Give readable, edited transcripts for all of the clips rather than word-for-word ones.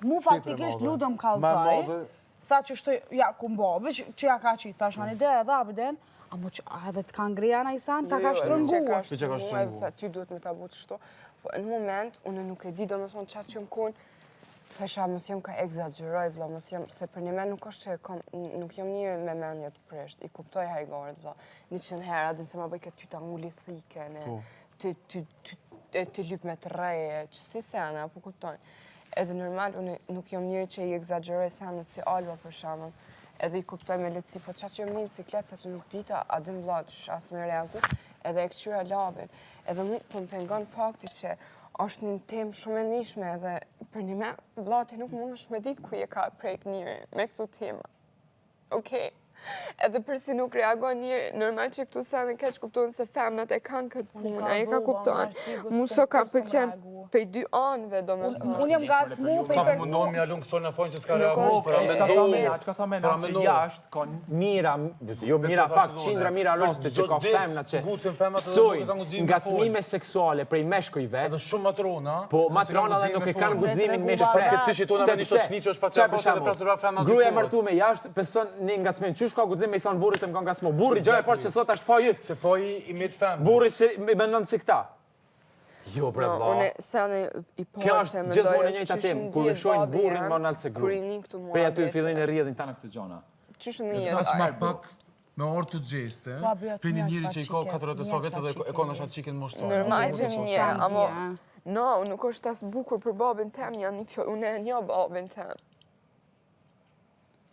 Mu faktikisht ludëm kalzaj, tha që shtë ja kumbove, që ja ka qitë, ta shani dhe edhe abiden, a mu që edhe të kanë grija në isan, ta ka shtrënguar. Ty duhet me ta bu të shto. Po në moment, unë nuk e di do me thonë qatë që më konë, thësha mos jem ka egzageroj, vla, mos jem, se për një men nuk është që nuk jam një me menjet presht, i kuptoj hajgarit, vla, 100 herë, adin se ma bëj këtë ty ta ngulli thike, ty lyp me të reje, që si sene, apo kuptoj. Edhe normal, unë nuk jam njëri që i egzageroj senet si Alba për shamën, edhe i kuptoj me letësi, po qa që jam një ciklet, sa që nuk dita, adin vla, që asë me reagu, edhe e këqyra labin. Edhe mu po më pengon fakti që është një temë shumë e nishme edhe për një me, vlati nuk mund është me ditë ku je ka prejk njëri me këtu tema. Okej? Edhe përsi nuk reagon njëri, normal që këtu sa në keq kuptohen se femnat e kanë këtë punë, a e ka kuptohen. Mu so kam pëlqen pej 2 anëve, do me thonë. Unë jem gacë mu pej Ta person. mundohem ja lungë kësoj në fojnë që s'ka reagu, Qka thomena se jashtë ka mira, jo mira pak, qindra mira roste që ka femnat që psojnë ngacmime seksuale prej meshkujve, edhe shumë matrona, po matrona dhe nuk e kanë guximin me shpre. Gruaja e martuar jashtë beson në ngacmim. Çish ka guxim me i thon burrit të më kanë ngacmu. Burri gjë e parë që thot është faji. se faji i mit femës. Burri si mendon si këta. Jo, bre vlla. Unë se anë i Kjo parë është gjithmonë e njëjta temë, kur e shohin burrin më nalt se gruan. Prej aty fillojnë e rrjedhin tani këto gjëna. Qysh në As më jetë? pak me orë të gjeste, prej një njëri që i ka 40 sovet edhe e ka në shatë qikin moshtar. Normal që një, amo... No, nuk është tas bukur për babin tem, janë një fjallë, unë e një babin tem.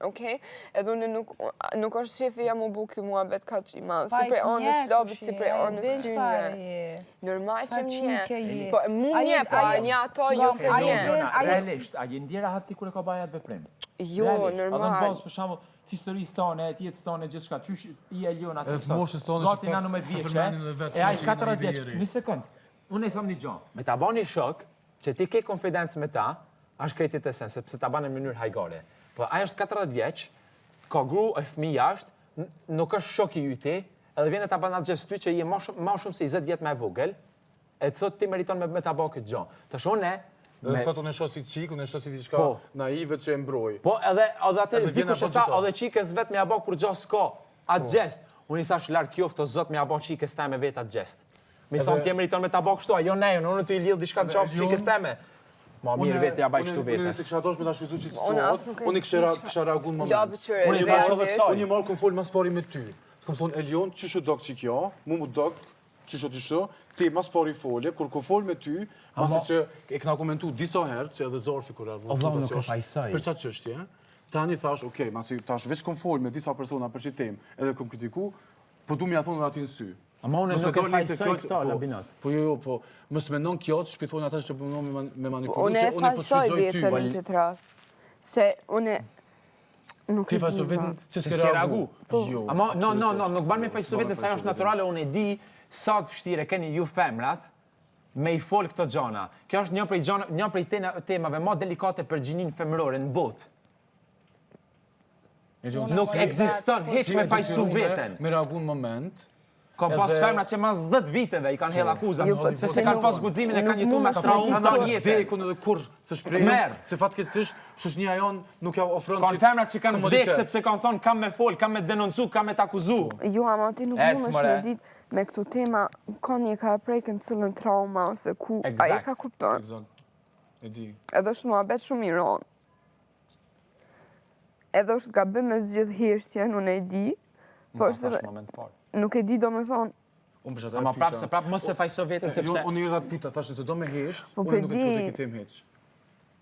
Okej? Edhe unë nuk është shefi jam u buki mua bet ka qima, si prej anës labit, si prej anës tyne. Normal që një. Po, mu një, po, a një ato, jo se një. Realisht, a je ndjera hati kur e ka bajat veprim? Jo, normal. Adhe në bazë, për shembull, historisë tone, jetës tone, gjithçka, qysh i Eliona të sot. moshës tonë që Gati na 19 vjeçe, e ai 40 vjeç. Një sekond. Unë i them një gjë. Me ta bani shok që ti ke konfidencë me ta, është krejtit e sen, sepse ta bani në mënyrë hajgare. Po ai është 40 vjeç, ka gru e fëmijë jashtë, nuk është shok i yti, edhe vjen ta bën atë gjë ty që je më shumë se 20 vjet më e vogël, e thot ti meriton me ta bë këtë gjë. Tash unë Edhe thot unë e shoh si çik, unë e shoh si diçka naive që e mbroj. po edhe atë dikush e tha, edhe çikës vet me ja bë kur gjë s'ka, atë gjest. Unë i thash larg qoftë o zot me ja bë çikës teme vet atë gjest. Mi thonë ti meriton me ta bë kështu, jo ne, unë të i lidh diçka në qafë çikës teme. Ma mirë vetë ja baj kështu vetes. Unë se kisha dosh me ta shfrytzuar çik çik. Unë kisha reaguar në moment. Unë i thash edhe kësaj. Unë i marr kun fol mas pari me ty. Kam thonë Elion, çish u dog çik jo, mu dog, çish ti mas pari fole, kur ku fol me ty, pasi që e kena komentuar disa herë, që edhe Zorfi kur ardhur. O vëllai nuk është ajsaj. Për çfarë çështje? Tani thash, okay, masi tash veç kom fol me disa persona për çit temë, edhe kom kritiku, po du m'ja thonë aty në sy. Ama unë nuk e fajsoj këta, Labinat. Po jo, po, mos mendon kjo që shpithon ata që punon me manipullim, Unë e unë po falsoj shfrytëzoj ty. vjetën në këtë rast. Se unë nuk Ti fajsoj vetëm që s'ke reagu. Jo. Ama no, nuk ban me fajsoj vetën se ajo është natyrale, unë e di sa të vështirë keni ju femrat me i fol këto gjana. Kjo është një prej temave më delikate për gjinin femërore në botë. Nuk ekziston hiç me fajsu veten. Me reagu në moment. Ka pas femra që mas 10 viteve i kanë hedh akuzat, se se kanë pas guximin e kanë jetuar me traumë jetë. Dekun edhe kur se shpreh, se fatkeqësisht shoqënia jon nuk ja ofron. Kanë femra që kanë vdekë sepse kanë thonë kam me fol, kam me denoncu, kam me takuzu. Jo, ama ti nuk mundesh me ditë me këtu tema, ka një ka prejkë në cilën trauma, ose ku a e ka kupton. Eksakt. E di. Edhe është muhabet shumë i ronë. Edhe është gabim me zgjidh heshtjen, unë e di. Po është nuk e di do me thonë. Ama prapë mos e fajso vete sepse... Unë i rrët pyta, thashtë se do me hesht, unë nuk e qëtë e këtë heq.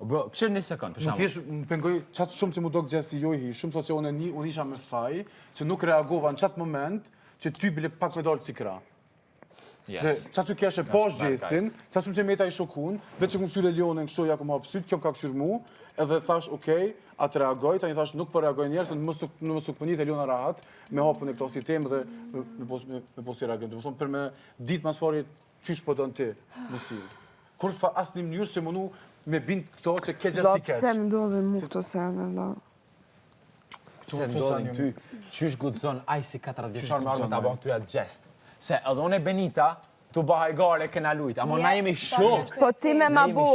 Bro, këshirë një sekund, për shumë. Më thjesht, më pengoj qatë shumë që mu do këtë gjë si jo i hi, shumë thot që unë isha me faj, që nuk reagova në qatë moment, që ty bile pak me dalë cikra. Se qatë ty keshe posh gjestin, qatë shumë që me ta i shokun, vetë që këmë këshyre Leonin kështu ja këmë hapësyt, kjo më ka këshyrë mu, edhe thash, okej, atë reagoj, tani thash nuk po reagoj njerë, se në mos nuk pënjit Eliona rahat, me hapën e këto si temë dhe me pos i reagim. Dhe më thonë, për me ditë mas pari, qysh po dënë ti, mësil. Kur fa asë një mënyrë se mënu me bindë këto që keqë si keqë. Pse më ndodhe mu këto sene, da. Se ndodhin ty, qysh gudzon aj si 40 vjeçar me armë ta bën ty atë gjest. Se edhe unë e Benita, tu bahajgare kena lujt, amo na jemi shumë. Po ti me ma bu,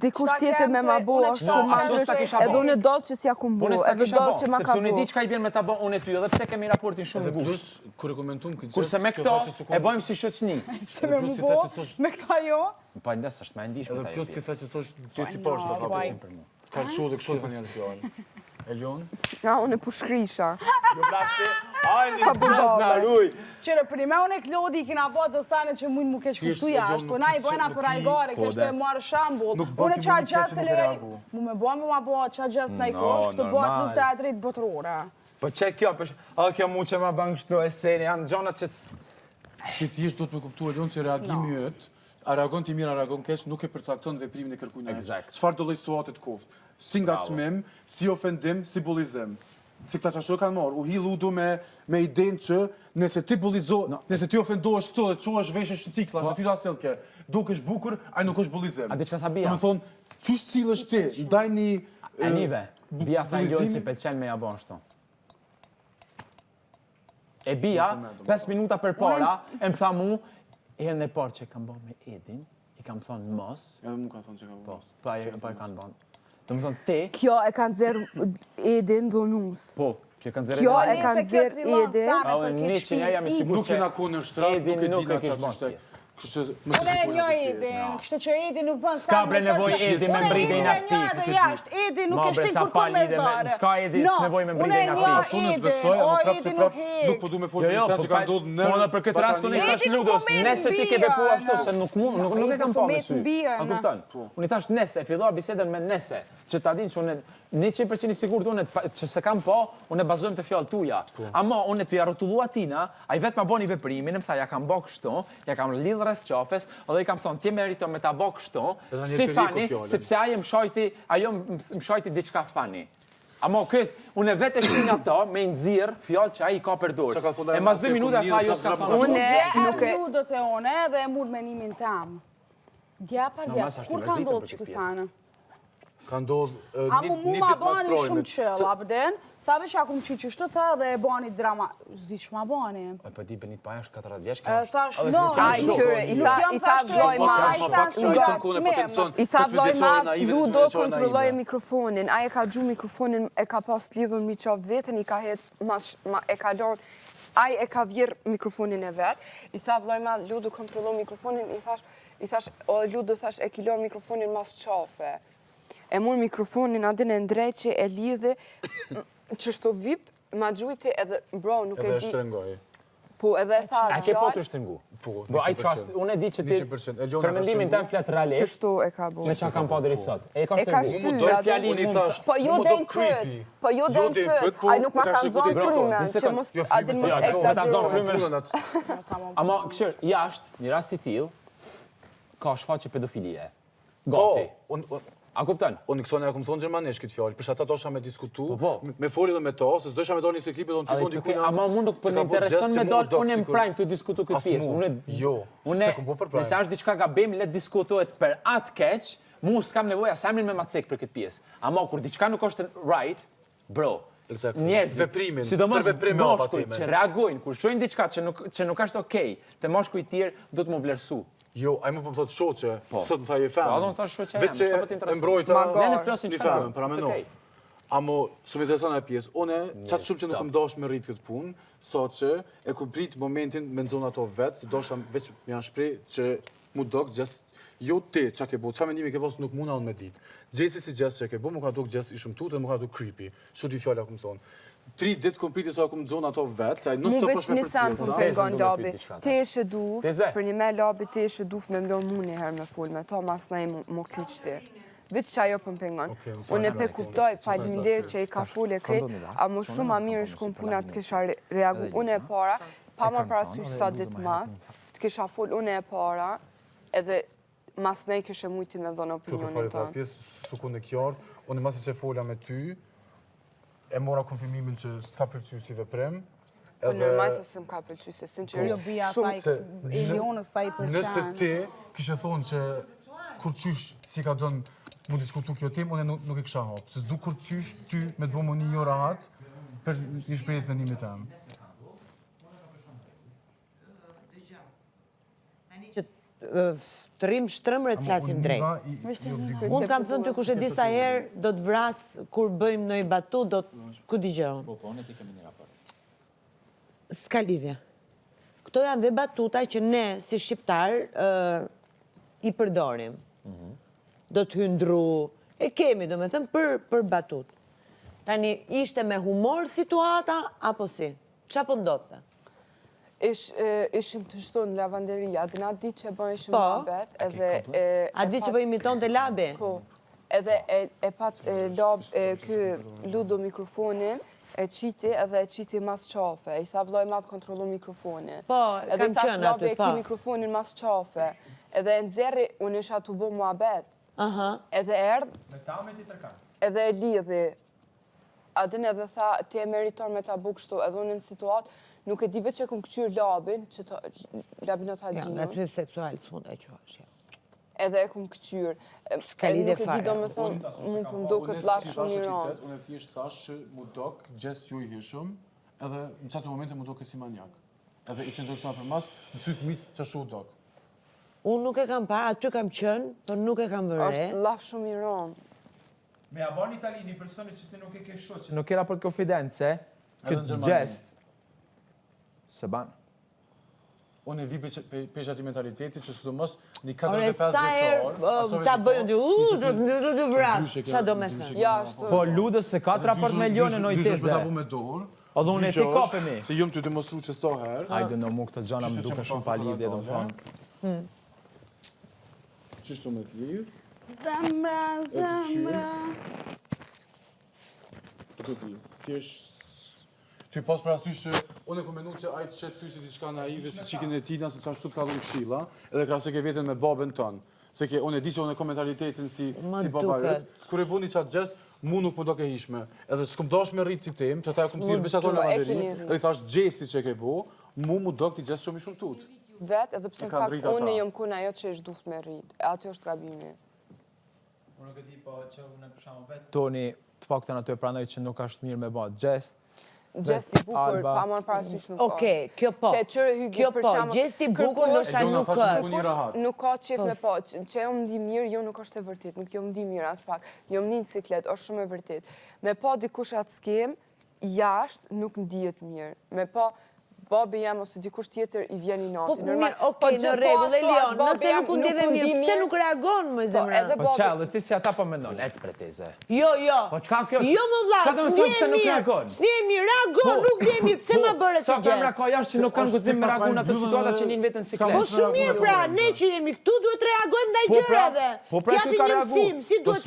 dikush tjetër me ma bu, është shumë mandrës, edhe unë do që s'ja kum bu, edhe do që ma ka sepse unë bu. di çka i vjen me ta bën unë e ty, edhe pse kemi raportin shumë Plus, ngusht. kur e komentum këtë Kurse me këto e bëjmë si shoqni. Se me më bo, me këta jo. Po ndes është më ndihmë Edhe ta. plus ti tha që sosh Gjesi poshtë, ka shumë dhe kështu ka njerë fjallë. Elion? Ja, unë e pushkrisha. Jo plasti, ajni zot na ruj. Qëre, për me unë e klodi i kina po të sane që mujnë mu keq futu jashtë, po na i bojna për ajgare, kështë e marë shambull. Unë qa gjasë e lej, mu me bojnë me ma bo qa gjasë na i kosh, këtë bojnë luftë e atrit botërore. Po që kjo, kjo mu që ma bën kështu e seni, janë gjonat që... Ti thjesht do të me kuptu Elion që reagimi jëtë, a reagon ti mirë, a reagon keq, nuk e përcakton veprimin e kërkuar. Çfarë do lloj situate të koftë? Si ngacmim, si ofendim, si bullizim. Si këta çashtu kanë marrë, u hill udu me idenë që nëse ti nëse ti ofendohesh këto dhe çuash veshën shtiklla, aty ta sjellke. Dukesh bukur, ai nuk është bullizim. A di çka tha Bia? Do të thonë, çish cillesh ti, ndaj një Anive, Bia tha Elion si pëlqen me ja bën shto. E Bia, 5 minuta për para, e më tha mu, herën e parë që kam bën me Edin, i kam thonë mos. Edhe mu ka thonë që ka bën. Po e kanë bën. Do më thonë ti. Kjo e kanë zerë Edin dhunus. Po, që kanë zerë Kjo e kanë zerë Edin. A unë një që një jam i sigur Nuk jena ku në shtrat, nuk e dina kish qa bën. qështë. Kështë më Unë e një Edin, kështë që Edin nuk bën S'ka bre nevoj Edin me mbrit e inaktiv. Edin nuk e shtin kur kur me zare. S'ka Edin s'nevoj me mbrit e inaktiv. Unë nësë besoj, ama prapë se prapë nuk po du me folë për që ka ndodhë në... Po dhe për këtë rast unë i thash Ludos, nese ti ke vepru ashtu, se nuk e kam pa me sy. A kupton? Unë i thash nese, fillova bisedën me nese, që ta din që unë 100% i sigurt unë që se kam pa, unë e bazojmë të fjallë tuja. Ama unë të ja rotullu atina, a i vetë ma boni veprimin, më tha, ja kam bo kështu, ja kam lidh rreth qafes, edhe i kam thonë, ti merito me ta bo kështu, si Fani, sepse ajo më shajti diçka Fani. Ama këtë, unë e vetë e shtin ato me nëzirë fjallë që aji ka përdorë. E mas 2 minuta tha, jo s'ka thonë. Unë e ludot e one dhe e mund menimin tam. Dja par dja, kur ka ndodhë që kësane? Ka ndodhë A mu një ma ditë mas bani shumë trojmit. qëll, abden, thave që akum qyqishtë të tha dhe e bani drama, zi që ma bani. E për ti benit pa është 40 vjeç, Thash, no, Ai qyre, i tha vloj ma, i tha vloj ma, Ludo kontrolloj mikrofonin, ai e ka gju mikrofonin, e ka pas lidhur mi qaftë vetën, i ka hec, e ka lorë, ai e ka vjerë mikrofonin e vetë, i tha vloj ma, Ludo kontrolloj mikrofonin, i thash, o Ludo thash, e kilor mikrofonin mas qafe. E mur mikrofonin adin e ndreqe, e lidhe, që shto vip, ma gjujti edhe, bro, nuk e di... Edhe e shtrengoj. Po, edhe tha A ke po të shtengu? Po, Bo, ai qast, unë e di që ti, 100%. Eliona për ka mendimin shtengu. tem flet realisht, që shto e ka bo. me qa kam pa deri sot. E ka E ka shtengu. shty, Mu dojë fjalin unë i thash, Po jo mu do den creepy. fët, po jo den fët, ai nuk ma kanë zonë frymen, që mos adin mos exagerojnë. Ama këshër, jashtë, një rast i tillë, ka shfaqje pedofilie. Gati. A kupton? Unë kësone e kom thonë gjermanisht këtë fjallë, përsa ta dosha me diskutu, Po. me foli dhe me to, se s'dojsha me do një se klipit, do në të thonë dikujna... Ama mund nuk për në intereson me dalë, unë e më prajmë të diskutu këtë pjesë. Jo, se kom po për prajmë. Nëse është diçka gabim, le diskutohet për atë keq, mu s'kam nevoja sa emrin me macek për këtë pjesë. Ama kur diçka nuk është right, bro, njerëzit, sidomos moshkujt që reagojnë, kur shojnë diçka që nuk është okej, të moshkujt tjerë do të më vlerësu. Jo, a i më po më thotë shoqe, sot më tha je femë. Po, do më thotë shoqe vetë jam, çka po t'intereson? E mbrojta një femën, para me no. Amo, së më intereson e pjesë, une, qatë shumë që nuk më dosh me rritë këtë punë, sot që e kom prit momentin me nëzona ato vetë, se dosha veç me janë shprej që mu dokë gjesë, jo ti qa ke bo, qa mendimi ke posë nuk muna unë me ditë. Gjesi si gjesë që ke bo, mu ka dokë gjesë i shumë tutë dhe mu ka dokë creepy. Shu dy fjalla kom thonë. 3 ditë kom priti sa kom nëzona ato vetë, sa nuk stop është me përcilë. Mu veç një samë labi, ti eshe duf, për një me labi ti eshe duf me mlo mu një herë me full me to, mas na i mu kyqti. Vitë që ajo për më pengon. Unë e pe kuptoj, faleminderit që i ka full e kret, a mu shumë a mirë shkun punat të kisha reagu. Unë e para, pa më parasysh sa ditë mas, të kisha full unë e para, edhe mas ne i kishe mujti me dhonë opinionin tonë. Pjesë sekundë kjartë, unë masi që fola me ty, e mora konfirmimin që s'ka pëlqy si veprim. Normal se s'm ka pëlqy, se sinqerisht Jo, Bia, Elionës ta i përqenë. Nëse ti kishe thonë që kur qysh si ka dënë mu diskutu kjo tim, unë nuk e kisha hapë. Se zdu kur qysh ty me të bëmë një jo rahat, për një shprejt në një me temë. të rrim shtrëmre të flasim drejt. Unë kam thënë të kush e di sa herë do të vras kur bëjmë në i batu, do të ku digjon. S'ka lidhje. Këto janë dhe batuta që ne, si shqiptar, i përdorim. Do të hyndru, e kemi, do me thëmë, për batut. Tani, ishte me humor situata, apo si? Qa po ndodhte? Ishim të shtu në lavanderia, dhe na di që bëjmë shumë labet, edhe... A di që po imiton të labi? Po, edhe e pat kë ludo mikrofonin, e qiti edhe e qiti mas qafe. I tha vloj madhë kontrolu mikrofonin. Po, kam qënë aty, e ki mikrofonin mas qafe. Edhe e nëzeri, unë isha të bo mua bet. Edhe erdh, edhe e lidhi. Adin edhe tha, ti e meritor me ta buk shtu, edhe unë në situatë, nuk e di veç e këm këqyr labin, që labin o ta gjinu. Ja, nga smip seksual, s'mund e që është, ja. Edhe e këm këqyr. S'ka lidhe fare. Nuk e di do me thonë, mund për mdo këtë lafë shumë i ranë. Unë e thjesht thash që mu dok, gjest ju i hishëm, edhe në qatë momente mu dok e si manjak. Edhe i qëndër kësa për mas, në sytë mitë që shu dok. Unë nuk e kam parë, aty kam qënë, për nuk e kam vëre. Ashtë lafë shumë i ranë. Me a ban Itali një personi që ti nuk e ke shoqë, nuk e raport konfidenze, këtë gjest, se ban. Unë e vi për ati mentaliteti që së do mos një 45 vjeqarë... Ore, sa herë ta bëjën të vratë, qa do me thënë? Po ludës se 4 raport me ljonë në ojteze. Dyshë me ta bu me dorë. O dhe unë e ti kafe mi. Se jëmë të demonstru që so herë. Hajde në mu këtë gjana më duke shumë pa lidhje, do më thonë. Qishtu me të lidhë? Zemra, zemra... Ty pas për asysh që unë e ku menu që ajtë shetë sysi t'i shka naive si qikin e tina se sa shtu t'ka dhënë këshilla edhe krasë ke veten me babën tonë. Se ke unë e di që unë e ko mentalitetin si baba jëtë. Kër e buni qatë gjest, mu nuk më do ke hishme. Edhe s'kum dash me rritë si tim, që ta e kum thirë veç ato në lavanderi, edhe i thash gjesti që ke bu, mu do këti gjest shumë i shumë tut. Vetë edhe pëse në fakt unë jëmë kuna jo që ishtë duft me rritë. E aty është gabimi. Unë nuk e di po që unë e përshamë vetë. Toni, të pak të në të e pranoj që nuk ashtë mirë me ba gjest. Gjesti bukur, pa marë parasysh nuk ka. Okej, kjo po. Kjo po, gjesti bukur ndoshta nuk është. Nuk ka qef me po. Që jo më di mirë, jo nuk është e vërtit. Nuk jo më di mirë as pak. Jo më një në ciklet, është shumë e vërtit. Me po dikush atë skem, jashtë nuk më dijet mirë. Me po babi jam ose dikush tjetër i vjen i nati. Okej, në regull e lion, nëse nuk unë dive mirë, pëse nuk reagon më zemra? Po qellë, ti si ata po mendon, ec preteze. Jo, jo. Po qka kjo? Jo më vla, s'ni e mirë, reagon, nuk di e mirë, pëse më bërë të gjestë? Sa femra ka jashtë që nuk kanë gudzim me reagon atë situata që njën vetën siklet. Po shumë mirë pra, ne që jemi këtu duhet reagojmë ndaj gjërave. T'japim një mësim, si duhet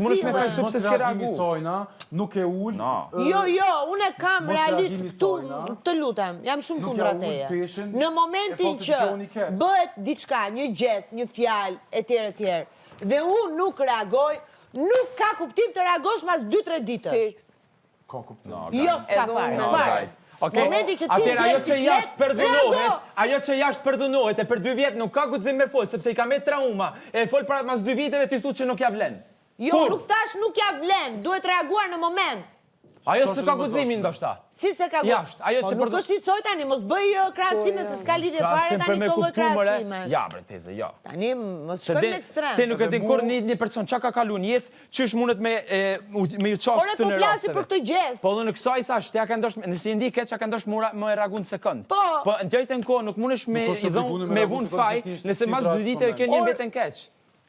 sile. Nuk e ull. Jo, jo, unë e kam realisht këtu, të lutem, jam shumë kundra teje. Në momentin që bëhet diçka, një gjest, një fjalë, etj, dhe unë nuk reagoj, nuk ka kuptim të reagosh mas 2-3 ditësh. Ka kuptim. Jo s'ka fare. Momenti që ti ajo që jashtë përdhunohet, e për 2 vjetë nuk ka guxim me folë, sepse i ka me trauma, e folë pra mas 2 viteve ti thu që nuk ja vlen. Jo, nuk thash nuk ja vlen, duhet reaguar në moment. Ajo se ka guximin ndoshta. Si se ka guximin? Po nuk është njësoj tani, mos bëj krahasime se s'ka lidhje fare tani këto lloj krahasime. Ja, bre teze, jo. Tani mos shkon në ekstrem. Ti nuk e din kur një person çka ka kaluar në jetë, çish mundet me ju çosh këtë në rast. Po flasi për këtë gjest. Po në kësaj thash, ti ja ka ndosh, nëse i ndi këtë çka ka ndosh më reagon sekond. Po në njëjtën kohë nuk mundesh me vun faj, nëse mas 2 ditë ke një veten keq.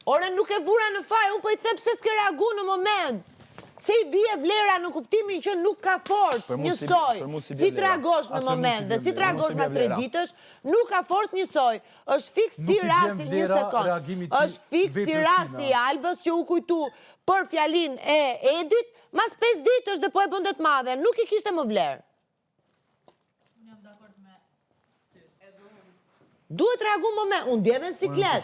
Ore nuk e vura në faj, unë po i them pse s'ke reaguar në moment. Se i bie vlera në kuptimin që nuk ka forcë njësoj, si të reagosh në moment dhe si të reagosh pas 3 ditësh, nuk ka forcë njësoj. është fiks si rasti një sekund, është fiks si rasti i Albës që u kujtu për fjalin e Edit, mas 5 ditësh dhe po e bëndet madhe, nuk i kishte më vlerë. Duhet reagu në moment, unë djeve në siklet,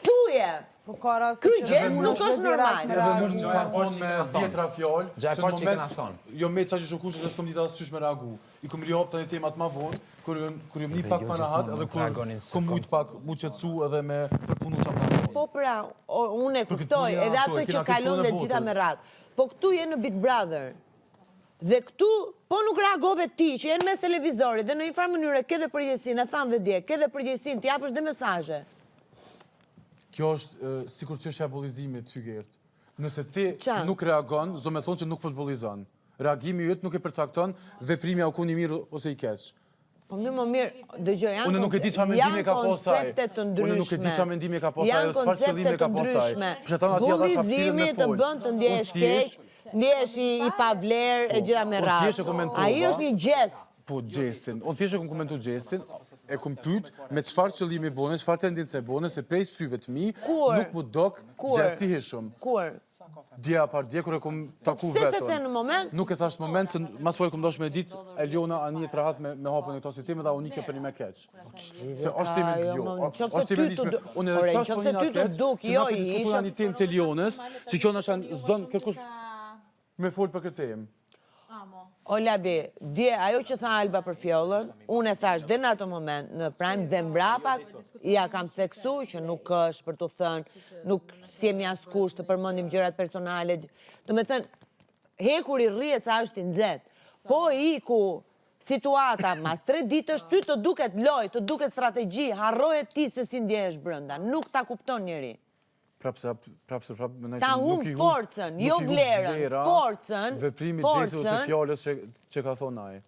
thuje. Ky gjest nuk është normal. Edhe mu ka thonë me 10 fjallë, që në moment, jo me qa që shoku që dhe s'kom ditë asë qysh me reagu. I kom rihop të një temat ma vonë, kër jom një pak pa rahat, edhe kër kom mujtë pak mu qëtësu edhe me përpunu qa ma vonë. Po pra, unë e kuptoj, edhe ato që kalon dhe gjitha me ratë. Po këtu je në Big Brother. Dhe këtu, po nuk reagove ti, që jenë mes televizorit, dhe në një farë mënyre, ke dhe përgjegjësin, e thanë dhe dje, ke dhe përgjegjësin, t'japësh dhe mesazhe. Kjo është sikur çështja e bullizimit ty Gert. Nëse ti nuk reagon, do me thonë që nuk po të bullizon. Reagimi yt nuk e përcakton veprimi au kuni mirë ose i keq. Po më mirë, dëgjoj, Unë nuk e di çfarë mendimi ka pasaj. Unë nuk e di çfarë mendimi ka pasaj, ose çfarë qëllimi ka pasaj. Bullizimi të bën të ndjehesh keq, ndjehesh i pavlerë e gjitha me radhë. Ai është një gjest. Po, gjestin. Unë thjesht e kom komentu gjestin, e kom pyet me çfarë qëllimi bone, çfarë tendence bone, se prej syve të mi nuk mu dok gjesti hishëm. Kur? Dje apar dje, kur e kom taku vetën. Se the në moment? Nuk e thash në moment, se mas po e kom dosh me dit, Eliona ani e trahat me hapën e këto si time, dhe unëike për një me keq. Se është time jo. është time njëshme, unë edhe thash për një na keq, se na për diskutuar një tim të Elionës, që kjo në shanë zonë kërkush me folë për këtë temë. O Labi, dje, ajo që tha Alba për fjollën, unë e thash dhe në ato moment, në prime dhe mbrapa, ja kam theksu që nuk është për të thënë, nuk si jemi askush të përmendim gjërat personale, të me thënë, hekur i rrihet sa është i nxehtë, po iku situata mas 3 ditësh, ty të duket loj, të duket strategji, harroje ti se si ndjehesh brenda, nuk ta kupton njeri. Prapse, ta hum forcën, jo vlerën, forcën, veprimi gjesi ose fjallës që ka thonë ai.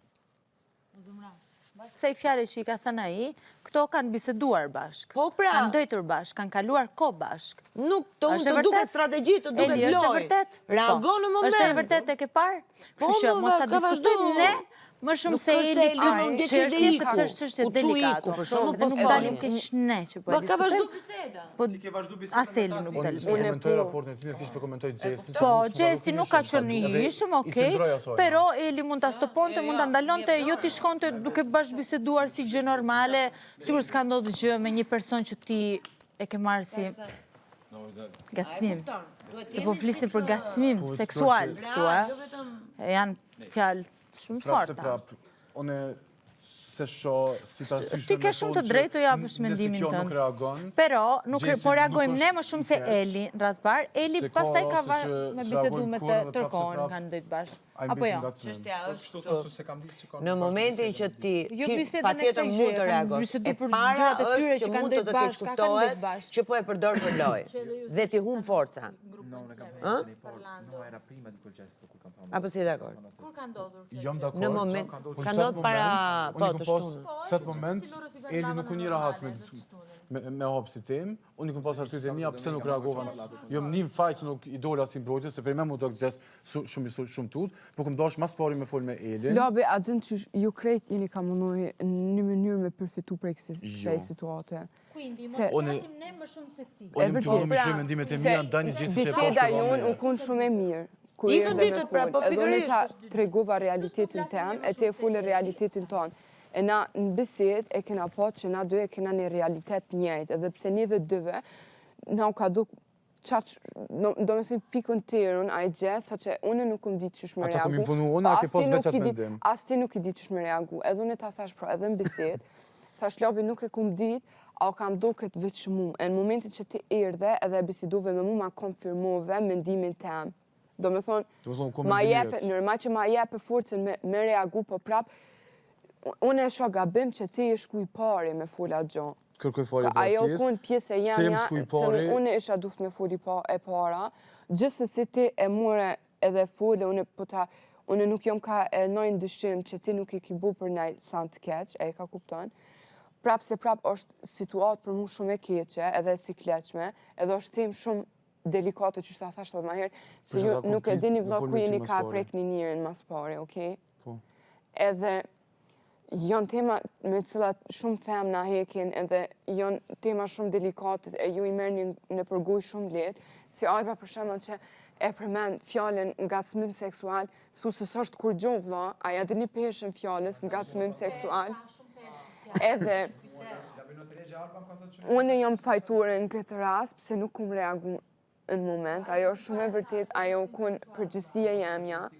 Se i fjale që i ka thënë ai, këto kanë biseduar bashk. Po pra. Kanë dojtur bashk, kanë kaluar ko bashk. Nuk të duket strategji, të duket loj. Është e vërtet? Reagon në moment. Është e vërtet e ke parë? Kështu mos ta diskutojmë ne. Më shumë se Eli që është sepse është çështje delikate. Dhe nuk dalim keq ne që po diskutojmë. Ka vazhdu biseda. Ti ke vazhdu biseda. As Eli nuk del. Unë komentoj raportin e ty, thjesht po komentoj Gjestin. Po, Gjesti nuk ka qenë i ishëm, okay, pero Eli mund ta stoponte, mund ta ndalonte, jo ti shkonte duke bash biseduar si gjë normale, sikur s'ka ndodhur gjë me një person që ti e ke marrë si gacmim. Se po flisim për gacmim seksual, janë fjalë shumë forta. Unë se sho si ta syshme ti ke shumë të drejtë të japësh mendimin tënd. Pero nuk po reagojmë ne më shumë se Eli, në radhë parë. Eli pastaj ka me bisedu me të tërkohën kanë ndëjt bashkë. Apo jo? Çështja është në momentin që ti patjetër mund të reagosh. E para është që mund të keq kuptohet që po e përdor për lojë dhe ti hum forca. Apo si dakord? Kur ka ndodhur? Jam dakord. Në moment ka ndodhur para të shtunës. Në atë moment Eli nuk u nje rahat me hapësit tim, unë i kom pas arsyet e mia pse nuk reagovan. Jo më një faj që nuk i dola si mbrojtje, se për me mu do këgjes shumë tut, po këm dosh mas pari me fol me Elin. Labi, adin që ju krejt jeni ka mundohi një mënyrë me përfitu për kësaj situate. Kuindi, mos pasim ne më shumë se ti. Unë më të më shkrej mendimet e mia, nda një gjesi që e biseda jonë u kun shumë e mirë. I këtë ditët pra, po pikërisht. Edhe unë ta tregova realitetin tem, e te e fulle realitetin tonë. E na në bisedë e kena po që na dy e kena një realitet njëjtë, edhe pse njëve dyve, na u ka duk qaq, do me thënë pikën tërën, a i gjesë, sa që une nuk më ditë qësh me reagu. Ata kom imponu unë, a ke pos veçat mendim. As ti nuk i ditë qësh me reagu, edhe une ta thash pra, edhe në bisedë, thash Labi nuk e kom ditë, a u kam duket veç mu. E në momentin që ti erdhe edhe biseduve me mu, ma konfirmove mendimin tem. Do me thonë, nërma që ma jepe forcën me reagu, po prap, unë e shoh gabim që ti e shku i pari me fola gjo. Kërkoj fali për ajo kun pjesë e janja, se unë isha duft me foli e para, gjithë se ti e more edhe fole, unë nuk jom ka e nojnë dyshim që ti nuk i ki bu për nej san të keq, e ka kupton. Prap se prap është situatë për mu shumë e keqe, edhe si kleqme, edhe është tim shumë delikate që shta thashtë dhe ma herë, se ju nuk e dini vlo ku jeni ka prek një njërin mas pare, okej? Edhe janë tema me cilat shumë femna hekin edhe janë tema shumë delikate e ju i merrni në përgoj shumë letë, si Alba për shembull që e përmend fjalën ngacmim seksual, thu se s'është kur gjo vlla, a ja dini peshën fjalës ngacmim seksual. Edhe unë jam fajtore në këtë rast pse nuk kum reagu në moment, ajo është shumë e vërtet, ajo kun përgjësia jemja.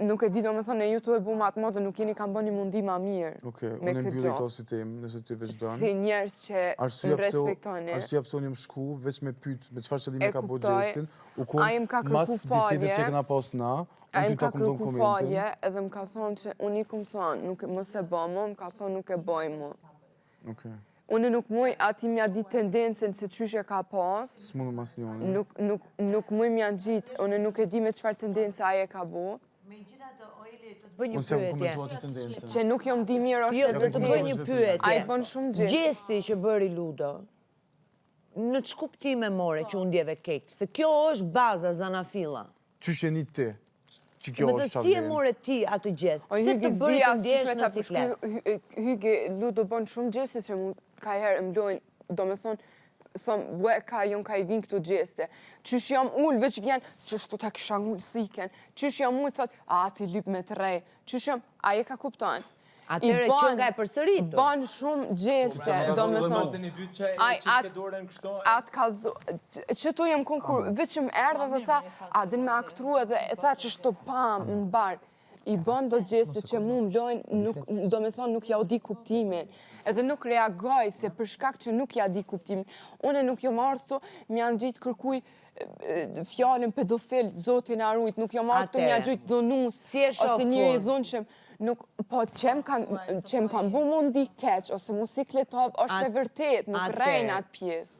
Nuk e di do me thonë, e ju të e bu matë modë, nuk jeni kam bë një mundi ma mirë me këtë gjo. Unë e mbylli këto si temë, nëse ti veç dënë. Si njerës që më respektoni. Arsyeja pse unë jam shku, veç me pyt, me çfarë qëllimi ka bo Gjestin, u a im ka kun mas bisedës që kena pas na, a im ka kërku falje, edhe më ka thonë që unë i këmë thonë, mos e bë mu, më ka thonë nuk e bëj mu. Unë nuk muj ati mja ditë tendencen se qyshe ka pas. S'mundu mas njoni. Nuk muj mja gjitë, unë nuk e di me qëfar tendencë aje ka bu. Bëj një Unë se më pyetje. komentuat të tendencë. Që nuk jom di mirë është Jo, e do të bëj një vërtetë. A i pyetje. bën shumë gjest. Gjesti që bëri Ludo, në ç'kuptime more që unë ndjeve keq, se kjo është baza zanafilla. Qysh jeni ti? Që kjo Me është të qatë si e more ti atë gjest? O Pse Hygi të bëri zdi të ndjesh asishme në ta siklet? përshkry, Hygi Ludo bën shumë gjeste që mu ka herë më lojnë, do me thonë, bue ka jon ka i vinë këtu gjeste. Qysh jam ullë, veç vjen, qështu ta kisha ngullë thiken. Qysh jam ullë, thot, ti lyp me të rej. Qysh jam, a je ka kuptojnë. Atëre që nga e përsëritur. Ban shumë gjeste, do me thonë. Atë kalzo, që tu jem konkur, veç që më erdhe dhe tha, a din me aktru edhe e tha që shto pam në barë. I ban do gjeste që mu më lojnë, do me thonë nuk ja u di kuptimin. Edhe nuk reagoj se për shkak që nuk ja di kuptimin. Une nuk jo marrë këtu, më janë gjitë kërkuj fjallën pedofil, zotin arrujt, nuk jo marrë këtu, më janë gjitë dhunus, ose njëri dhunshëm. Nuk, po që më kanë bu mundi keq, ose musikletov, është e vërtet, nuk rejnë atë pjesë.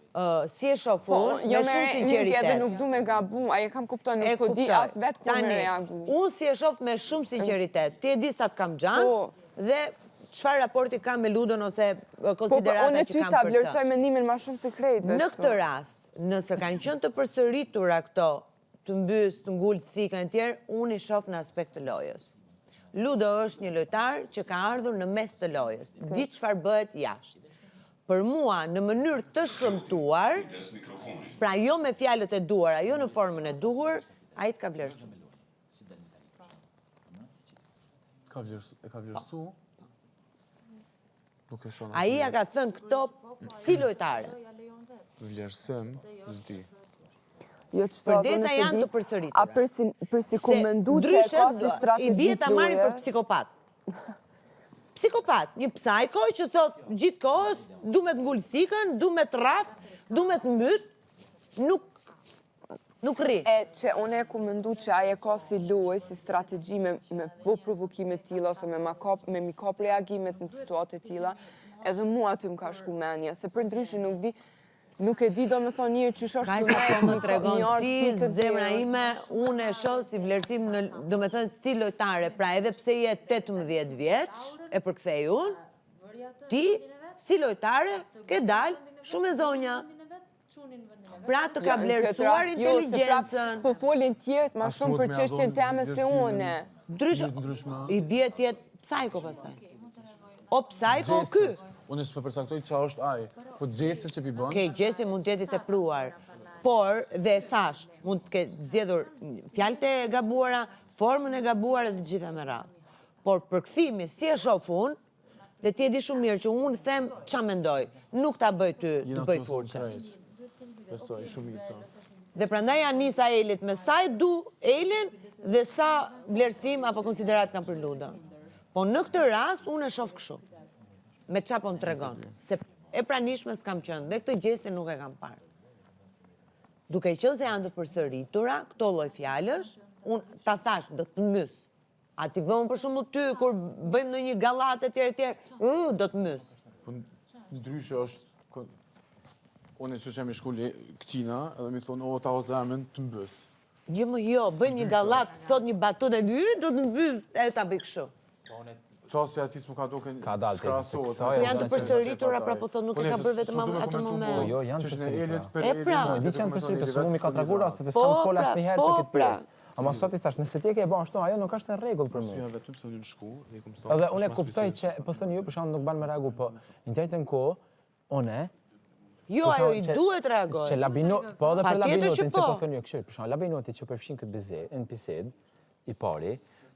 Si e shofun, me shumë sinceritet. Edhe nuk du me gabu, a je kam kupton, nuk po di as vetë ku me reagu. Unë si e shof me shumë sinceritet. Ti e di sa të kam gjanë, dhe çfarë raporti kam me Ludon ose konsiderata që kam për të. Unë e ty ta vlerësoj mendimin ma shumë sekret. Në këtë rast, nëse kanë qenë të përsëritura këto, të mbys, të ngullë, thika e tjerë, unë i shof në aspekt të lojës. Ludo është një lojtar që ka ardhur në mes të lojës. Di çfarë bëhet jashtë. Për mua, në mënyrë të shëmtuar, pra jo me fjalët e duara, jo në formën e duhur, ai të ka vlerësu. E ka vlerësu? Nuk e shonë. Ai ja ka thënë këto si lojtare. Vlerësëm, zdi. Përdesa janë të përsëritura. A përsi ku mendu që e ka si strategji i bie ta marrin për psikopat. Psikopat, një psycho që thot gjithë kohës, du me të ngullë thikën, du me të rafë, du me të mbyt, nuk rri. E që unë e ku mendu që aje ka si loj, si strategji me po provokime tila, ose me mi kap reagimet në situatë tila, edhe mua aty më ka shku menja, se për ndryshë nuk e di do me thonë njërë që shoshtë të me po më tregon ti, zemra ime, unë e shoh si vlerësim në, do me thënë, si lojtare, pra edhe pse je 18 vjeç, e përkthej unë, ti, si lojtare, ke dalë shumë e zonja. Pra të ka vlerësuar inteligjencën. Po folin tjetë ma shumë për çështjen teme se une. Ndryshme. I bie tjetë psycho pastaj. O psycho o ky. Unë s'pe përcaktoj qa është aj, po gjeste që pi bën. Okej, gjesti mund t'jeti të pruar, por, dhe thash, mund t'ke zgjedhur fjalët e gabuara, formën e gabuar dhe gjitha me radhë. Por përkthimi, si e shoh unë, dhe ti e di shumë mirë që unë them qa mendoj, nuk ta bëj ty, të bëj furqe. Besoj, shumica. Dhe prandaj janë nisa Elit me sa e du Elin dhe sa vlerësim apo konsiderat kam për Ludon. Po në këtë rast, unë e shoh kështu. Me qa po në tregon, se e pranishme s'kam qënë, dhe këtë gjesti nuk e kam parë. Duke qënë se janë të përsëritura, këto lloj fjalësh, unë ta thash, do të mys. A ti vëmë për shumë ty, kur bëjmë në një gallat e tjerë, do të mys. Po ndryshe është, unë që që mi shkulli këtina, edhe mi thonë, o, ta o zemën, të mbës. Jo, bëjmë një gallat, thot një batut e do të mbys, e ta bëj kështu. Qasë ati s'mu ka doke s'krasohet. Po janë të përsëritura, pra po thot, nuk e ka bërë vetëm atë moment. Jo, janë përsëritura. E pra. Di që janë përsëritura, s'mu mi ka tragur rastet e s'kam fol asë njëherë për këtë pjesë. Ama sot i thash, nëse ti e ke bën ashtu, ajo nuk është në rregull për mua. Syja vetëm se unë në shku, dhe i kom të Edhe unë e kuptoj që, po thënë ju, për shkak nuk ban me reagu, po në njëjtën kohë, unë Jo, ajo i duhet reagoj. Që labino, po edhe për labinotin që po thënë ju kështu, për shkak labinoti që përfshin këtë bisedë, në bisedë i pari,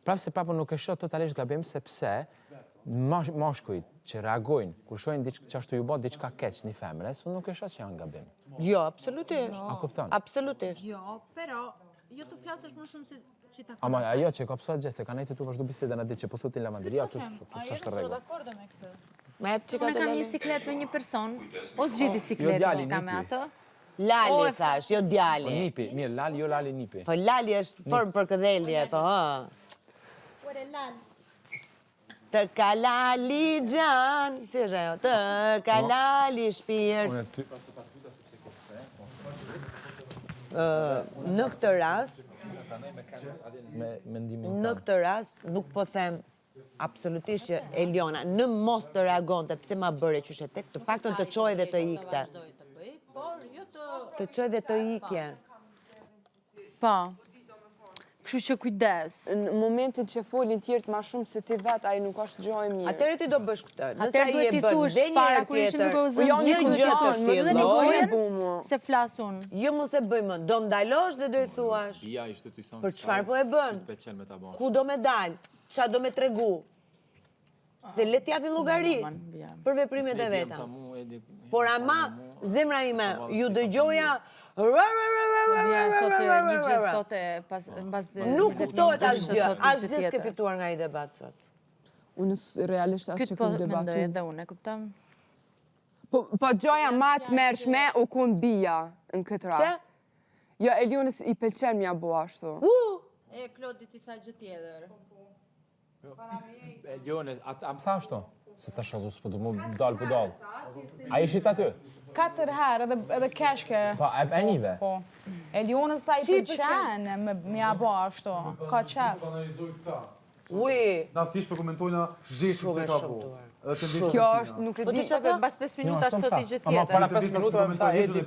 prapë se prapë nuk e shoh totalisht gabim sepse mashkujt që reagojnë kur shohin diçka ashtu ju bë diçka keq në femrës, unë nuk e shoh që janë gabim. Jo, absolutisht. A kupton? Absolutisht. Jo, pero jo të flasësh më shumë se që ta. Ama ajo që ka pse gjeste, kanë të tu vazhdo bisedën atë që po thotin lavanderia, këtu s'është rregull. Dakord me këtë. Ma jep çika Unë kam një siklet me një person, o zgjidhi sikletin që kam me atë. Lali thash, jo djali. Nipi, mirë, Lali, jo Lali Nipi. Po Lali është formë për këdhelje, po ha. Ore lal. Të kalali gjan, si është ajo, të kalali shpirt. Në këtë rast, nuk po them absolutisht që Eliona në mos të reagonte pse ma bëre qyshe tek, të paktën të qoj dhe të ikte. Të qoj dhe të ikje. Po. Kështu që kujdes. Në momentin që folin tjertë ma shumë se ti vetë, aji nuk është gjoj mirë. Atëherë ti do bësh këtë. Atëherë duhet t'i thush para kur ishin duke u zënë një gjë të tillë. Se flasun. Jo mos e bëj më, do ndalosh dhe do i thuash. Për çfarë po e bën? Ku do me dal? Çfarë do me tregu? Dhe le t'japi llogari për veprimet e veta. Por ama zemra ime, ju dëgjoja nuk kuptohet asgjë, asgjë s'ke fituar nga i debat sot. Unë realisht asë që këmë debatu. Këtë edhe unë e kuptam. Po gjoja ma të mërshme u kun bia në këtë rast. Jo, Elionës i pëlqen mja bo ashtu. E, Klodi ti tha gjë tjetër. Elionës, am tha ashtu? Se ta shallu s'po du mu dal për dal. A ishit aty? 4 herë edhe keshke. Po, e njive? Po. Elionës ta i pëlqen me mja bo ashtu. Ka qef. Ui. Na thjesht për komentojna zheshtë se ka po. Kjo është, nuk e di. Bas 5 minuta është të t'i gjë tjetër. Ama para 5 minuta me tha Edi,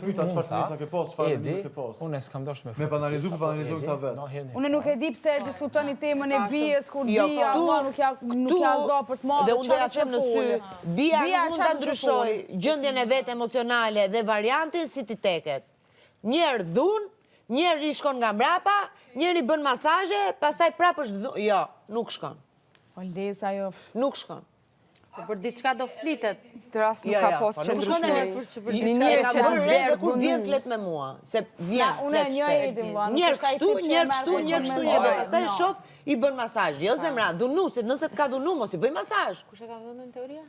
unë e s'kam dosh me me panalizu këta vetë. Unë nuk e di pse diskutoni temën e bijës, kur bija nuk ja za për të marrë. Dhe unë do ja them në sy, bija mund ta ndryshoj gjendjen e vet emocionale dhe variantin si ti teket. Njerë dhun, njerë i shkon nga mbrapa, njerë i bën masazhe, pastaj prapë është dhun. Jo, nuk shkon. Po lesa jo. Nuk shkon. Për diçka do flitet. Të rast nuk ka posë që ndryshmëri. Një njerë ka bërë re dhe kur vjen flet me mua. Se vjen flet shpejt. Njerë kështu, njerë kështu, dhe pastaj shof i bën masazh. Jo zemra, dhunusit, nëse të ka dhunu, mos i bëj masazh. Kush e ka dhënë në teoria?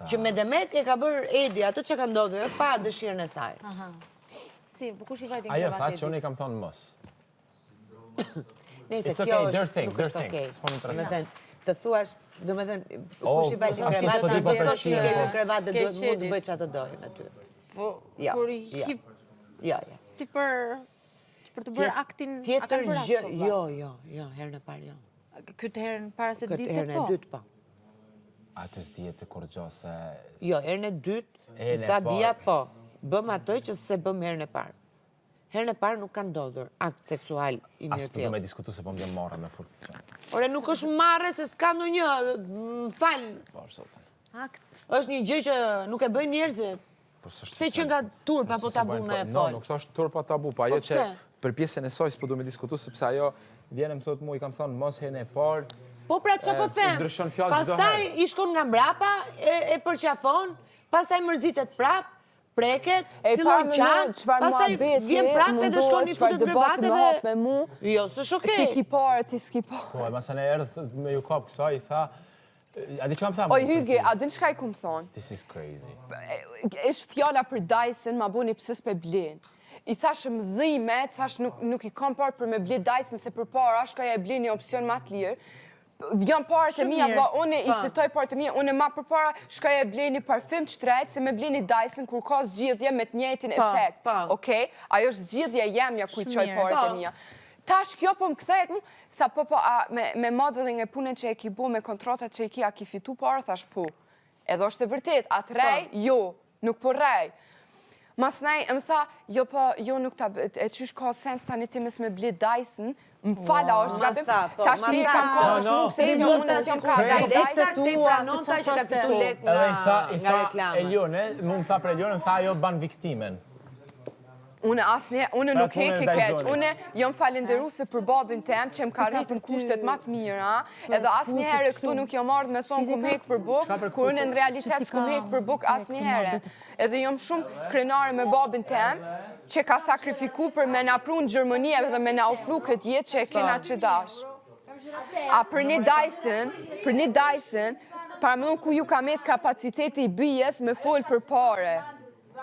Që me Demek e ka bërë Edi, ato që ka ndodhur, pa dëshirën e saj. Si, po kush i vajti në Ajo krevat tha Edi? që unë i kam thonë mos. Nëse It's kjo okay, their është, thing, nuk their është thing. okej. S'po më interesant. Të thuash, do me thënë, kush i vajti ashtu krevat, s'po di pa nëse për to që i ke shia. krevat dhe duhet mund të bëj që atë dojën aty. Ja, Kur i ja. hip Ja. si për të bërë aktin... Tjetër gjë, jo, herën e parë jo. Këtë herën para se Këtë dite herën e po? dytë po. Atë s'dijet të kur gjo se... Jo, herën e dytë, Herën e sa parë. bia po. Bëm ato që se bëm herën e parë. Herën e parë nuk ka ndodhur akt seksual i As mirë për du fillë. me diskutu se po më marrë me furt. Ore, nuk është marrë se s'ka ndonjë, falë. Po, sotën. Akt. Është një gjë që nuk e bëjnë njerëzit. Pse që nga turp apo tabu me e No, folë? nuk është turp apo tabu, po ajo Po që pse? për pjesën e saj s'po du me diskutu, sepse ajo vjene më thotë mu i kam thonë mos herën e parë. Po pra që po them, ndryshon fjalë çdo pastaj herë. i shkon nga mbrapa, e përqafon, pastaj mërzitet prap, preket, fillon qanë, pastaj vjen prap edhe shkon i futet private dhe... me mu, Jo, s'është okej. ti ki parë, ti s'ki parë. Po, e masën e erdhë me ju kap kësa, i tha... A di që kam thamë? Oj, Hygi, a din shka i kumë thonë? This is crazy. Ishtë fjalla për Dyson, ma buni pëse s'pe blin. I thashë më dhime, thash nuk i kam parë për me bli Dyson, se për para, shka ja e bli një opcion ma të lirë. Janë parët e mija, vla, une i fitoj parët e mija, une ma për para, shka ja e bli një parfum të shtrejt, se me bli një Dyson, kur ka zgjidhje me të njëjtin efekt. Okej? Ajo është zgjidhje jemja ku i qoj parët e mija. Tash kjo po më këthejt mu, tha po, me modeling e punën që e ki bu, me kontratat që e ki, a ki fitu parë, thash po. Edhe është e vërtet, atë rej, jo, nuk po rej. Mas nej, më tha, jo po, jo nuk ta, e qysh ka sens tani ti mes me bli Dyson, më fala është gabim, tash ti kam kohë shumë, se jo unë s'jom ka bli Dyson. Te pranon taj që ka fitu lek Edhe i tha reklama. Elione, mu më tha për Elione, më tha ajo ban viktimen. Une nuk heke keq, une jom falenderu se për babin tem që më ka rritë në kushtet ma të mira, edhe asë njëherë këtu nuk jom ardhë me thonë kum hek për buk, kur une në realitet s'kum hek për buk asë njëherë. Edhe jom shumë krenare me babin tem, që ka sakrifiku për me na pru në Gjermëni edhe me na ofru këtë jetë që e kena që dash. A për një Dyson, para më ku ju ka met kapaciteti i bijes me folë për pare.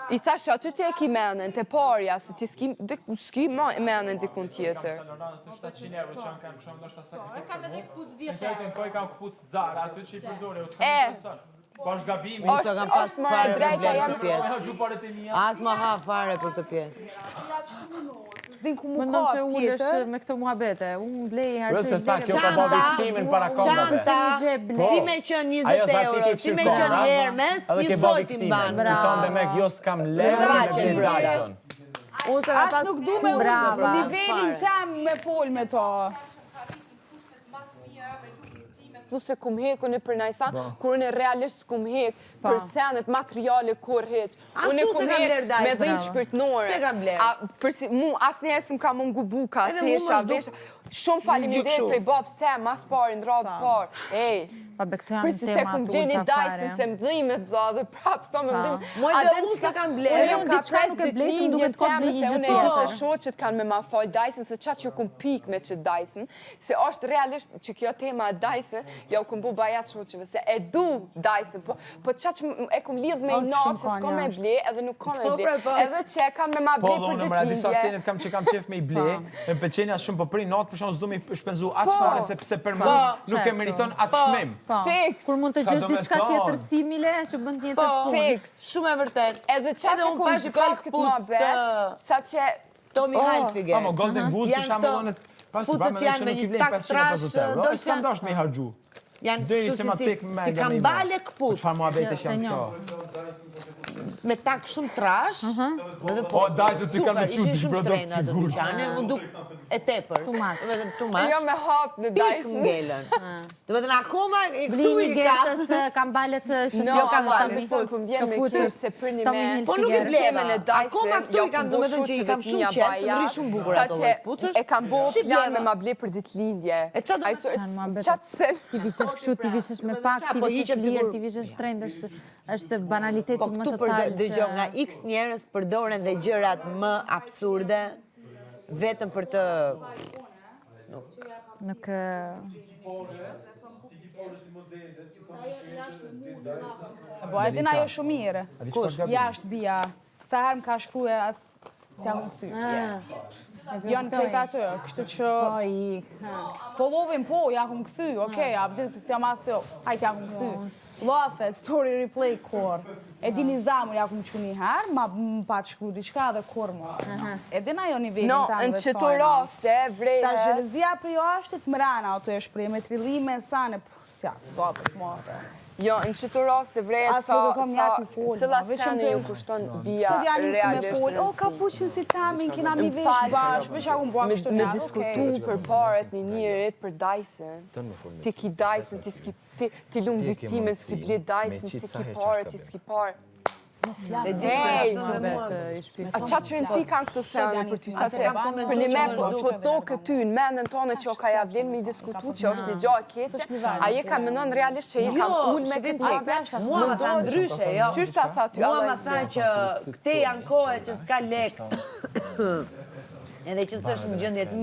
I thash aty ti e ki menën, te parja, se ti s'ki menën dikun tjetër. Kam edhe këpuz vjetë. Po është gabimi. Është më e drejta janë. As më ha fare për këtë pjesë. Mendon se ulesh me këto muhabete. Unë blej herë Rëse ta, kjo ka bërë viktimin para kombëve. Çanta, si me qenë 20 euro, si me qenë Hermes, një sojt i mban. Ti thonë dhe mek, jo s'kam leve me blej Bryson. As nuk du me nivelin tem me fol me to. Tu se kum heku në për najsan, kur unë realisht s'kum hek për senet materiale kur heq. Unë kum hek me dhejmë shpirtnore. Se kam bler. Mu as njerë s'm ka më ngu buka, tesha, vesha. Shumë faleminderit prej babës tem, mas parë, në radhë parë. Ej, përsi se kum bleni Dyson, se më dhimet vla dhe prapë s'ka më dhimet. Moj dhe unë s'ka kam bler. Unë jam ka pres ditëlindje temë se unë e gjithë shoqet kanë me ma falë Dyson, se qatë që kum pik me që Dyson, se është realisht që kjo tema Dyson, ja u kum bu bajat shoqeve, se e du Dyson, po qatë që e kum lidh me i natë, se s'ko me ble, edhe nuk ko me ble, edhe që e kanë me ma ble për ditëlindje. Disa senet kam që kam qef me i ble, e pëqenja shumë për pri natë, për shumë s'du me i shpenzu atë shpare, sepse për më nuk e meriton atë shmim. Fiks. Kur mund të gjesh diçka tjetër simile që bën tjetër punë. Fiks. Shumë e vërtet. Edhe qatë që kum zgall këtë më bet, sa që... Tomi Hilfiger. Pamo, Golden Goose për shambullonit, Pucët që janë me një tak trash, do që s'kam dash me i hargju. Janë kështu si kambale këpuc. Qëfar mua bete që janë këto? Me tak shumë trash. O, Dyson ty kanë me Ishin qutë shumë produkt shtrejnë atë sigur. dyqane, unë duk e tepër. Too much. Jo me hap në Pik Dyson. ngelen. Do të thënë akoma këtu Blini i ka. getës kambalet që No, amale, thonë këm vjen me kërë se për një me... Po nuk i bleva. Në Dyson, Akoma këtu i kam, do me thënë që i kam shumë qef, se më ri shumë bukur ato lloj pucësh. E kam bo Si plan bleva? me ma ble për ditëlindje. E qa do Qatë sen... ti vishesh kështu, ti vishesh me pak, ti vishesh lirë, ti vishesh shtrenjtë, është banaliteti Po më këtu total. dëgjoj nga X njerëz përdoren dhe gjërat më absurde vetëm për të Nuk... Po, e dina jo shumë mire. Kush? Jashtë bia. Sa herë më ka shkruje as s'jam në sy. Janë krejt atë, kështu që... Followin po, ja kum këthy, okej, abdin se s'jam as jo. Hajt ja kum këthy. Lafe, story replay kor. E dini zamur ja kum që një herë, ma më pa të shkru diqka dhe kor më. E dina jo nivelin No, të në qëto raste, vrejhe... Ta zhëllëzia për jo ashtit më rana, ato e shprej me trillime, sane, s'ja, zopët më. Jo, në qëto raste vrejhe As nuk e kam njat në folë, cilat vetëm sene të- ju kushton bia Sot janë nisë me realisht folë, o, ka puqin si tamin, kina mi vesh bashkë, vesh akun bua kështu Me njërë, diskutu për paret një njërit për Dyson. Ti ki Dyson, ti lumë viktime, s'ki ble Dyson, ti ki pare, ti s'ki pare. Ej, a qatë që rëndësi kanë këto sene për ty, sa që për një me po do këty në menën tonë që o ka javlin me i diskutu që është një gjahë keqe, a je ka menon realisht që je kam ullë me këtë qeve, Mua më tha ndryshe, jo. Qysh ta tha ty? Mua më tha që këte janë kohë që s'ka lek. Edhe që s'është në gjendje të mirë.